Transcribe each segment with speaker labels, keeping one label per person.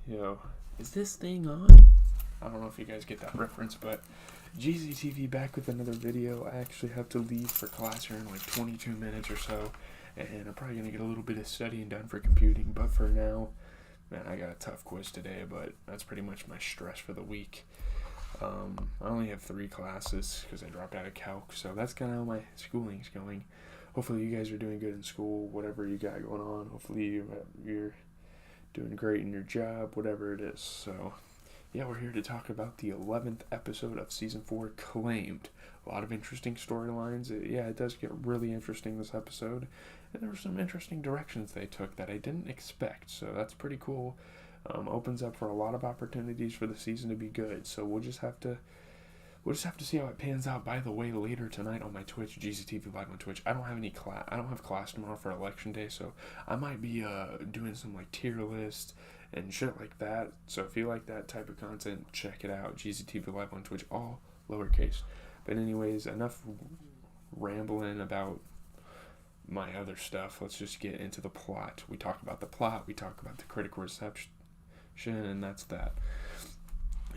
Speaker 1: Yo, is this thing on? I don't know if you guys get that reference, but GZTV back with another video. I actually have to leave for class here in like 22 minutes or so, and I'm probably going to get a little bit of studying done for computing, but for now, man, I got a tough quiz today, but that's pretty much my stress for the week. I only have 3 classes because I dropped out of calc, so that's kind of how my schooling's going. Hopefully you guys are doing good in school, whatever you got going on. Hopefully you're doing great in your job, whatever it is. So, yeah, we're here to talk about the 11th episode of Season 4, Claimed. A lot of interesting storylines. It does get really interesting this episode. And there were some interesting directions they took that I didn't expect, so that's pretty cool. Opens up for a lot of opportunities for the season to be good, so we'll just have to see how it pans out. By the way, later tonight on my Twitch, GZTV Live on Twitch, I don't have class tomorrow for election day, so I might be doing some like tier list and shit like that. So if you like that type of content, check it out. GZTV Live on Twitch, all lowercase. But anyways, enough rambling about my other stuff. Let's just get into the plot. We talk about the plot, we talk about the critical reception, and that's that.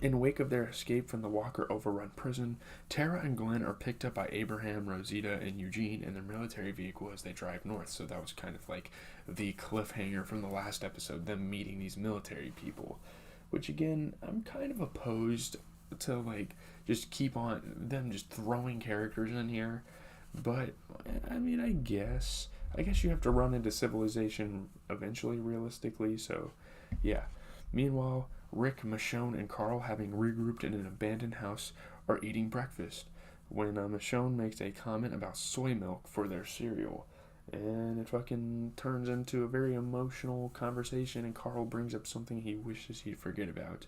Speaker 1: In wake of their escape from the Walker overrun prison, Tara and Glenn are picked up by Abraham, Rosita, and Eugene in their military vehicle as they drive north. So that was kind of like the cliffhanger from the last episode, them meeting these military people. Which again, I'm kind of opposed to like just keep on them just throwing characters in here. But I mean, I guess you have to run into civilization eventually, realistically. So yeah. Meanwhile, Rick, Michonne, and Carl, having regrouped in an abandoned house, are eating breakfast when Michonne makes a comment about soy milk for their cereal. And it fucking turns into a very emotional conversation, and Carl brings up something he wishes he'd forget about.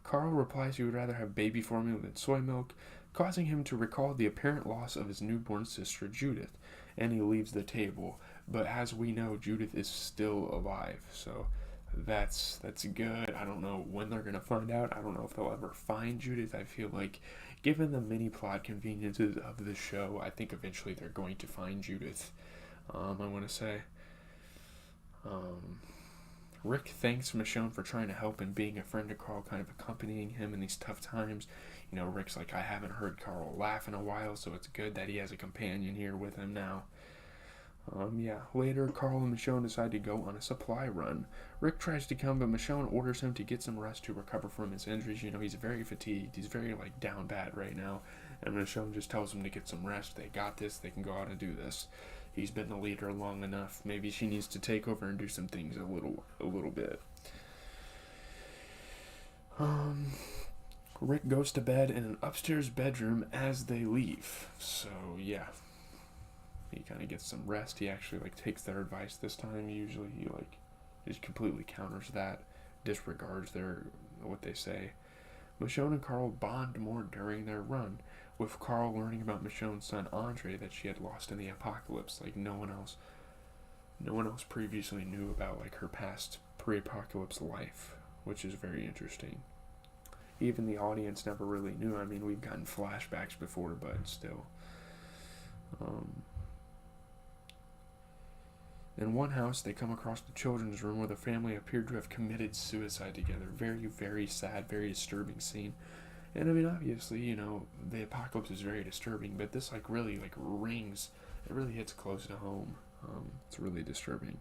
Speaker 1: Carl replies he would rather have baby formula than soy milk, causing him to recall the apparent loss of his newborn sister Judith, and he leaves the table. But as we know, Judith is still alive, so that's good. I don't know when they're gonna find out. I don't know if they'll ever find Judith. I feel like, given the mini plot conveniences of the show, I think eventually they're going to find Judith. I want to say, Rick thanks Michonne for trying to help and being a friend to Carl, kind of accompanying him in these tough times. You know, Rick's like, I haven't heard Carl laugh in a while, so it's good that he has a companion here with him now. Later, Carl and Michonne decide to go on a supply run. Rick tries to come, but Michonne orders him to get some rest to recover from his injuries. You know, he's very fatigued. He's very, down bad right now. And Michonne just tells him to get some rest. They got this. They can go out and do this. He's been the leader long enough. Maybe she needs to take over and do some things a little bit. Rick goes to bed in an upstairs bedroom as they leave. So, yeah. He kind of gets some rest. He actually takes their advice this time. Usually he just completely counters that, disregards what they say. Michonne and Carl bond more during their run, with Carl learning about Michonne's son Andre that she had lost in the apocalypse. No one else previously knew about her past pre-apocalypse life, which is very interesting. Even the audience never really knew. I mean, we've gotten flashbacks before, but still. In one house, they come across the children's room where the family appeared to have committed suicide together. Very, very sad, very disturbing scene. And I mean, obviously, the apocalypse is very disturbing, but this really rings. It really hits close to home. It's really disturbing.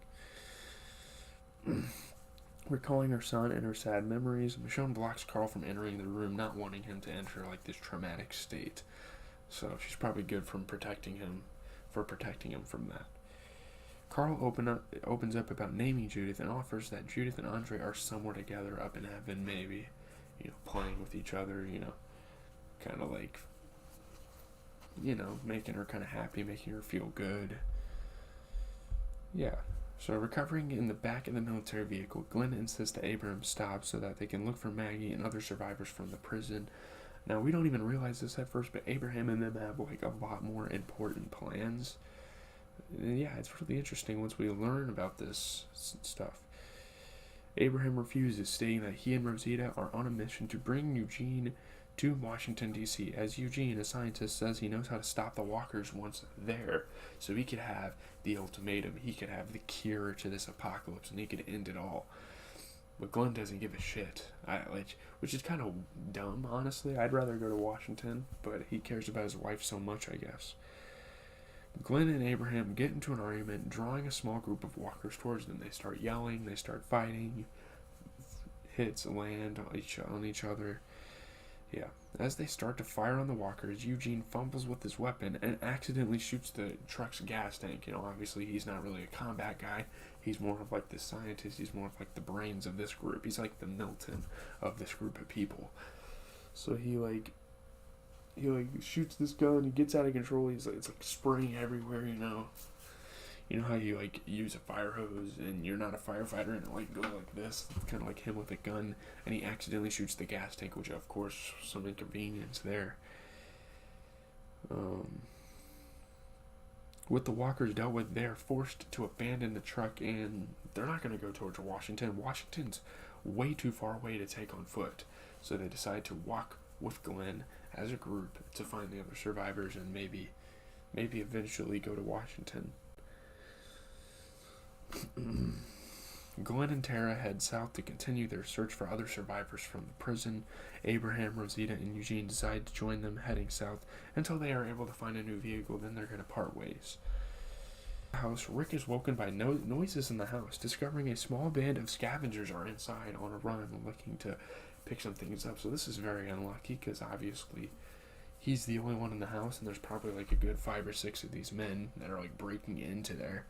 Speaker 1: Recalling her son and her sad memories, Michonne blocks Carl from entering the room, not wanting him to enter this traumatic state. So she's probably good for protecting him from that. Carl opens up about naming Judith and offers that Judith and Andre are somewhere together up in heaven, maybe, playing with each other, kind of making her kind of happy, making her feel good. Yeah. So recovering in the back of the military vehicle, Glenn insists that Abraham stop so that they can look for Maggie and other survivors from the prison. Now, we don't even realize this at first, but Abraham and them have a lot more important plans. Yeah, it's really interesting once we learn about this stuff. Abraham refuses, stating that he and Rosita are on a mission to bring Eugene to Washington, D.C., as Eugene, a scientist, says he knows how to stop the walkers once there, so he could have the ultimatum, he could have the cure to this apocalypse, and he could end it all. But Glenn doesn't give a shit, which is kind of dumb, honestly. I'd rather go to Washington, but he cares about his wife so much, I guess. Glenn and Abraham get into an argument, drawing a small group of walkers towards them. They start yelling, they start fighting, hits land on each other. Yeah. As they start to fire on the walkers, Eugene fumbles with his weapon and accidentally shoots the truck's gas tank. Obviously he's not really a combat guy. He's more of like the scientist. He's more of like the brains of this group. He's like the Milton of this group of people. So he shoots this gun. He gets out of control. It's like spraying everywhere. You know how you use a fire hose and you're not a firefighter and it go like this, kind of like him with a gun, and he accidentally shoots the gas tank, which of course some inconvenience there. With the walkers dealt with, they are forced to abandon the truck, and they're not going to go towards Washington. Washington's way too far away to take on foot, so they decide to walk with Glenn as a group to find the other survivors and maybe eventually go to Washington. Glenn and Tara head south to continue their search for other survivors from the prison. Abraham, Rosita, and Eugene decide to join them, heading south until they are able to find a new vehicle. Then they're going to part ways. House, Rick is woken by noises in the house, discovering a small band of scavengers are inside on a run looking to pick some things up. So this is very unlucky because obviously he's the only one in the house, and there's probably a good 5 or 6 of these men that are breaking into there.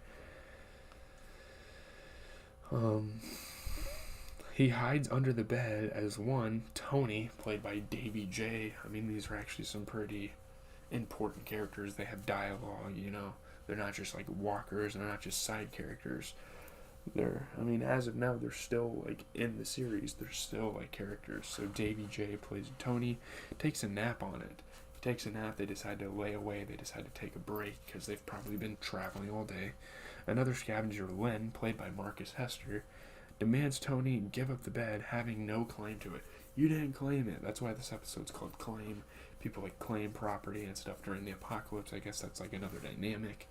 Speaker 1: He hides under the bed as one, Tony, played by Davy J. These are actually some pretty important characters. They have dialogue, They're not just walkers, they're not just side characters. As of now, they're still in the series. They're still characters. So Davy J plays Tony, takes a nap on it. He takes a nap, they decide to lay away, they decide to take a break because they've probably been traveling all day. Another scavenger, Len, played by Marcus Hester, demands Tony give up the bed, having no claim to it. You didn't claim it. That's why this episode's called Claim. People claim property and stuff during the apocalypse. I guess that's another dynamic.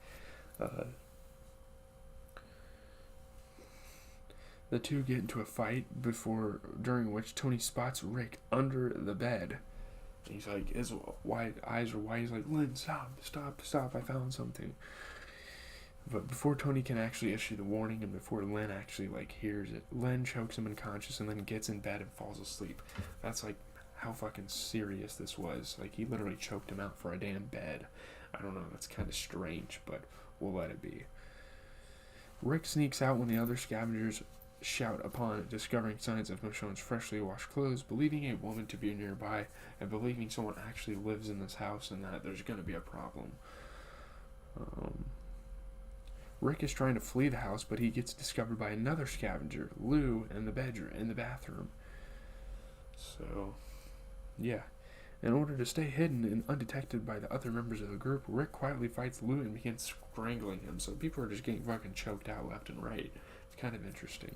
Speaker 1: The two get into a fight during which Tony spots Rick under the bed. And he's his eyes are wide. He's Len, stop, I found something. But before Tony can actually issue the warning, and before Len actually hears it, Len chokes him unconscious and then gets in bed and falls asleep. That's how fucking serious this was. He literally choked him out for a damn bed. I don't know, that's kind of strange, but we'll let it be. Rick sneaks out when the other scavengers shout upon it, discovering signs of Michonne's freshly washed clothes, believing a woman to be nearby, and believing someone actually lives in this house and that there's going to be a problem. Rick is trying to flee the house, but he gets discovered by another scavenger, Lou, in the bathroom. So, yeah. In order to stay hidden and undetected by the other members of the group, Rick quietly fights Lou and begins strangling him. So people are just getting fucking choked out left and right. It's kind of interesting.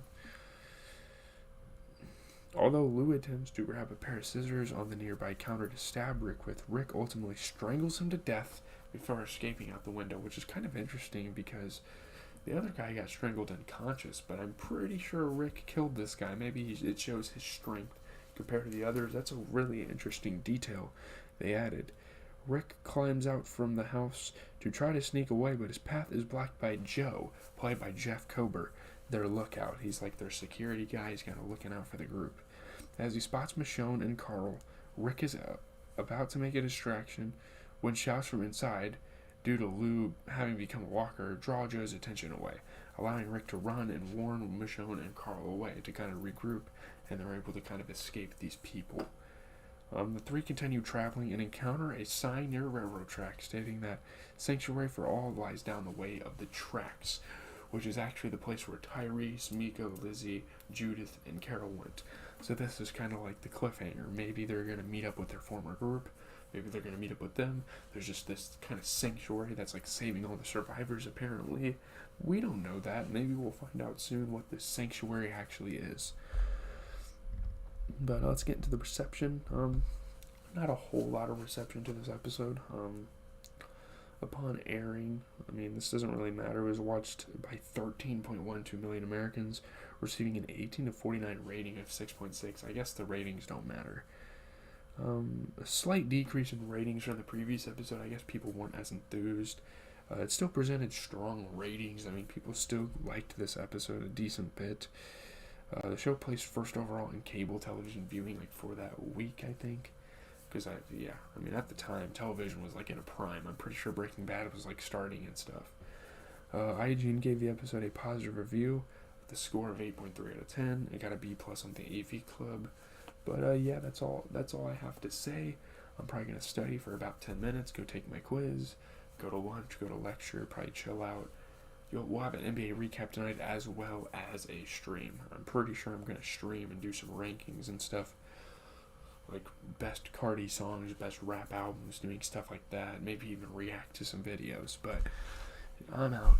Speaker 1: Although Lou attempts to grab a pair of scissors on the nearby counter to stab Rick with, Rick ultimately strangles him to death before escaping out the window, which is kind of interesting because the other guy got strangled unconscious, but I'm pretty sure Rick killed this guy. Maybe it shows his strength compared to the others. That's a really interesting detail they added. Rick climbs out from the house to try to sneak away, but his path is blocked by Joe, played by Jeff Kober, their lookout. He's their security guy. He's kind of looking out for the group. As he spots Michonne and Carl, Rick is about to make a distraction when shouts from inside, due to Lou having become a walker, draw Joe's attention away, allowing Rick to run and warn Michonne and Carl away to kind of regroup, and they're able to kind of escape these people. The three continue traveling and encounter a sign near railroad tracks stating that Sanctuary for All lies down the way of the tracks, which is actually the place where Tyrese, Mika, Lizzie, Judith, and Carol went. So this is kind of like the cliffhanger. Maybe they're going to meet up with their former group. Maybe they're going to meet up with them. There's just this kind of sanctuary that's saving all the survivors, apparently. We don't know that. Maybe we'll find out soon what this sanctuary actually is. But let's get into the reception. Not a whole lot of reception to this episode. Upon airing, this doesn't really matter. It was watched by 13.12 million Americans, receiving an 18 to 49 rating of 6.6. I guess the ratings don't matter. A slight decrease in ratings from the previous episode. I guess people weren't as enthused. It still presented strong ratings. I mean, people still liked this episode a decent bit. The show placed first overall in cable television viewing, like, for that week, I think. Because, at the time, television was, like, in a prime. I'm pretty sure Breaking Bad was, like, starting and stuff. IGN gave the episode a positive review with a score of 8.3 out of 10. It got a B+ on the AV Club. But, that's all I have to say. I'm probably going to study for about 10 minutes, go take my quiz, go to lunch, go to lecture, probably chill out. We'll have an NBA recap tonight as well as a stream. I'm pretty sure I'm going to stream and do some rankings and stuff. Like best Cardi songs, best rap albums, doing stuff like that. Maybe even react to some videos. But I'm out.